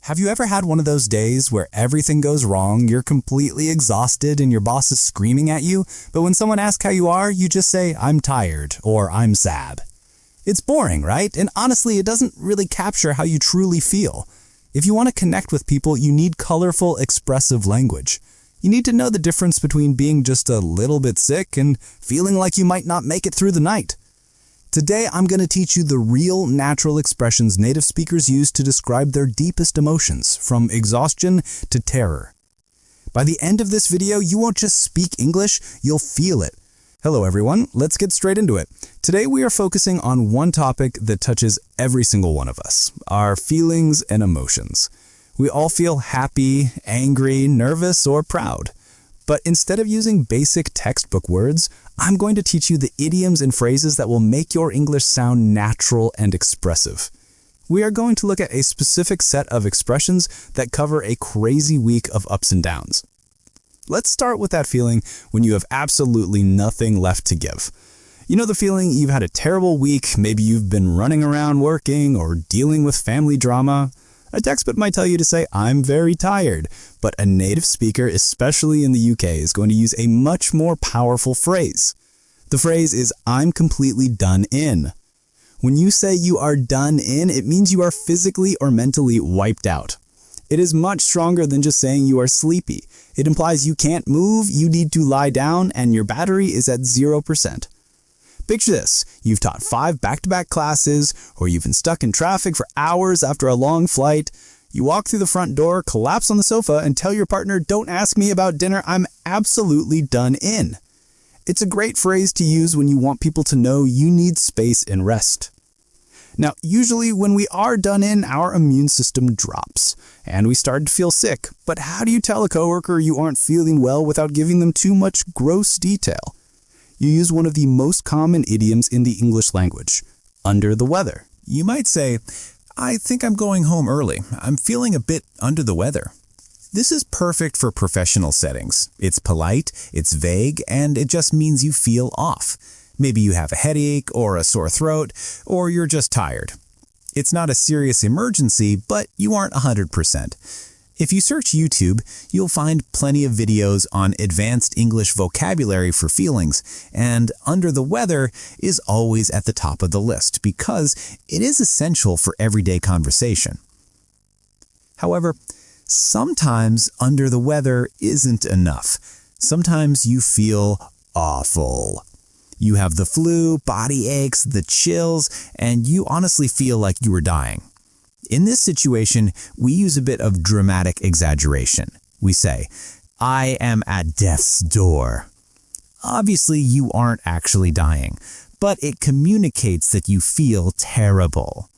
Have you ever had one of those days where everything goes wrong, you're completely exhausted, and your boss is screaming at you, but when someone asks how you are, you just say, "I'm tired," or "I'm sad"? It's boring, right? And honestly, it doesn't really capture how you truly feel. If you want to connect with people, you need colorful, expressive language. You need to know the difference between being just a little bit sick and feeling like you might not make it through the night. Today, I'm going to teach you the real, natural expressions native speakers use to describe their deepest emotions, from exhaustion to terror. By the end of this video, you won't just speak English, you'll feel it. Hello everyone, let's get straight into it. Today we are focusing on one topic that touches every single one of us, our feelings and emotions. We all feel happy, angry, nervous, or proud. But instead of using basic textbook words, I'm going to teach you the idioms and phrases that will make your English sound natural and expressive. We are going to look at a specific set of expressions that cover a crazy week of ups and downs. Let's start with that feeling when you have absolutely nothing left to give. You know the feeling you've had a terrible week, maybe you've been running around working or dealing with family drama. A textbook might tell you to say, "I'm very tired," but a native speaker, especially in the UK, is going to use a much more powerful phrase. The phrase is, "I'm completely done in." When you say you are done in, it means you are physically or mentally wiped out. It is much stronger than just saying you are sleepy. It implies you can't move, you need to lie down, and your battery is at 0%. Picture this, you've taught 5 back-to-back classes, or you've been stuck in traffic for hours after a long flight. You walk through the front door, collapse on the sofa, and tell your partner, "Don't ask me about dinner, I'm absolutely done in." It's a great phrase to use when you want people to know you need space and rest. Now, usually when we are done in, our immune system drops, and we start to feel sick. But how do you tell a coworker you aren't feeling well without giving them too much gross detail? You use one of the most common idioms in the English language, under the weather. You might say, "I think I'm going home early. I'm feeling a bit under the weather." This is perfect for professional settings. It's polite, it's vague, and it just means you feel off. Maybe you have a headache or a sore throat, or you're just tired. It's not a serious emergency, but you aren't 100%. If you search YouTube, you'll find plenty of videos on advanced English vocabulary for feelings, and under the weather is always at the top of the list because it is essential for everyday conversation. However, sometimes under the weather isn't enough. Sometimes you feel awful. You have the flu, body aches, the chills, and you honestly feel like you are dying. In this situation, we use a bit of dramatic exaggeration. We say, "I am at death's door." Obviously, you aren't actually dying, but it communicates that you feel terrible.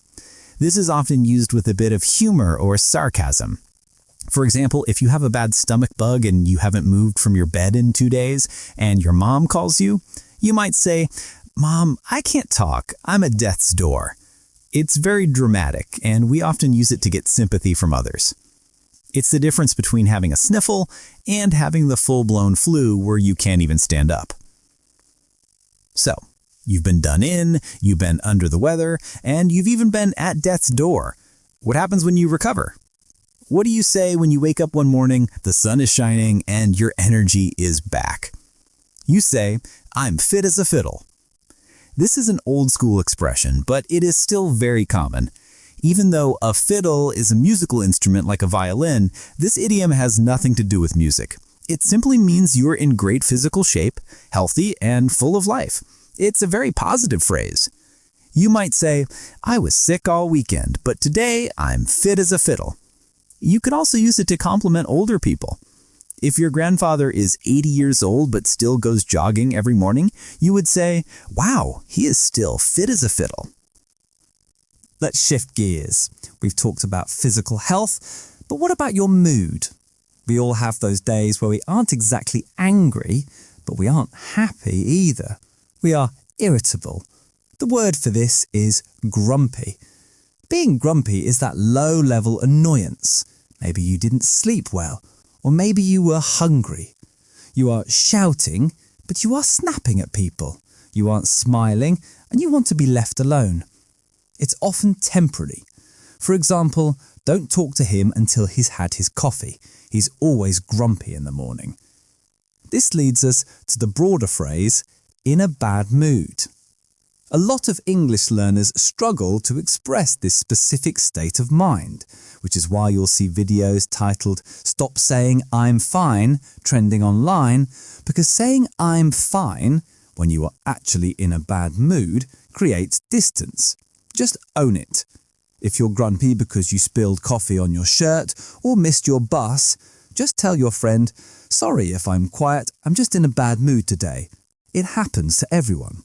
This is often used with a bit of humor or sarcasm. For example, if you have a bad stomach bug and you haven't moved from your bed in 2 days, and your mom calls you, you might say, "Mom, I can't talk. I'm at death's door." It's very dramatic, and we often use it to get sympathy from others. It's the difference between having a sniffle and having the full-blown flu where you can't even stand up. So, you've been done in, you've been under the weather, and you've even been at death's door. What happens when you recover? What do you say when you wake up one morning, the sun is shining, and your energy is back? You say, "I'm fit as a fiddle." This is an old-school expression, but it is still very common. Even though a fiddle is a musical instrument like a violin, this idiom has nothing to do with music. It simply means you're in great physical shape, healthy, and full of life. It's a very positive phrase. You might say, "I was sick all weekend, but today I'm fit as a fiddle." You could also use it to compliment older people. If your grandfather is 80 years old but still goes jogging every morning, you would say, "Wow, he is still fit as a fiddle." Let's shift gears. We've talked about physical health, but what about your mood? We all have those days where we aren't exactly angry, but we aren't happy either. We are irritable. The word for this is grumpy. Being grumpy is that low-level annoyance. Maybe you didn't sleep well, or maybe you were hungry. You are shouting, but you are snapping at people. You aren't smiling, and you want to be left alone. It's often temporary. For example, don't talk to him until he's had his coffee. He's always grumpy in the morning. This leads us to the broader phrase, in a bad mood. A lot of English learners struggle to express this specific state of mind, which is why you'll see videos titled "Stop Saying I'm Fine" trending online, because saying I'm fine when you are actually in a bad mood creates distance. Just own it. If you're grumpy because you spilled coffee on your shirt or missed your bus, just tell your friend, "Sorry if I'm quiet, I'm just in a bad mood today." It happens to everyone.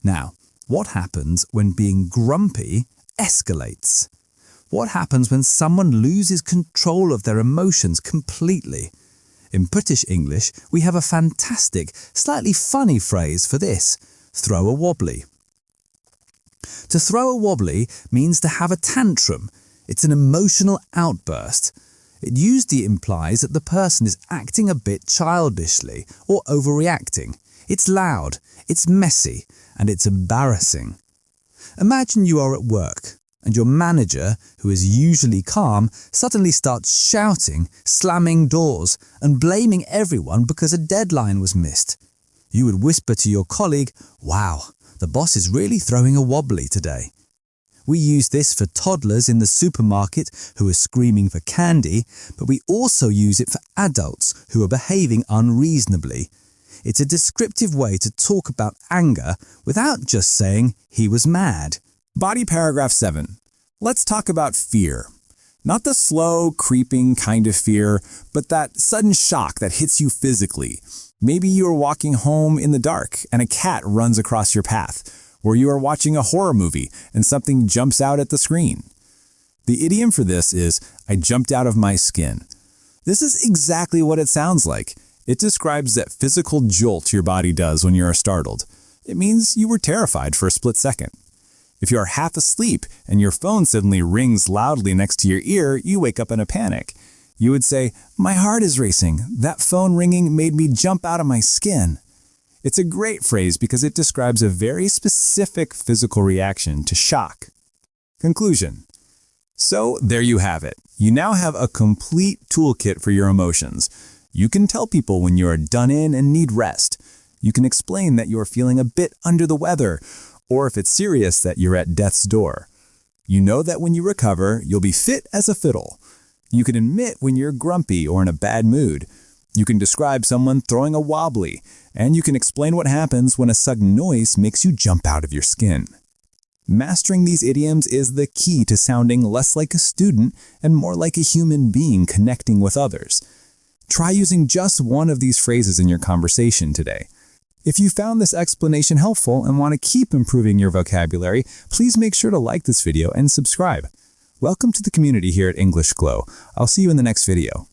Now, what happens when being grumpy escalates? What happens when someone loses control of their emotions completely? In British English, we have a fantastic, slightly funny phrase for this: throw a wobbly. To throw a wobbly means to have a tantrum. It's an emotional outburst. It usually implies that the person is acting a bit childishly or overreacting. It's loud, it's messy, and it's embarrassing. Imagine you are at work and your manager, who is usually calm, suddenly starts shouting, slamming doors, and blaming everyone because a deadline was missed. You would whisper to your colleague, "Wow, the boss is really throwing a wobbly today." We use this for toddlers in the supermarket who are screaming for candy, but we also use it for adults who are behaving unreasonably. It's a descriptive way to talk about anger without just saying he was mad. Body paragraph 7. Let's talk about fear. Not the slow, creeping kind of fear, but that sudden shock that hits you physically. Maybe you are walking home in the dark and a cat runs across your path, or you are watching a horror movie and something jumps out at the screen. The idiom for this is, "I jumped out of my skin." This is exactly what it sounds like. It describes that physical jolt your body does when you are startled. It means you were terrified for a split second. If you are half asleep and your phone suddenly rings loudly next to your ear, you wake up in a panic. You would say, "My heart is racing. That phone ringing made me jump out of my skin." It's a great phrase because it describes a very specific physical reaction to shock. Conclusion. So there you have it. You now have a complete toolkit for your emotions. You can tell people when you are done in and need rest. You can explain that you are feeling a bit under the weather, or if it's serious that you're at death's door. You know that when you recover, you'll be fit as a fiddle. You can admit when you're grumpy or in a bad mood. You can describe someone throwing a wobbly, and you can explain what happens when a sudden noise makes you jump out of your skin. Mastering these idioms is the key to sounding less like a student and more like a human being connecting with others. Try using just one of these phrases in your conversation today. If you found this explanation helpful and want to keep improving your vocabulary, please make sure to like this video and subscribe. Welcome to the community here at English Glow. I'll see you in the next video.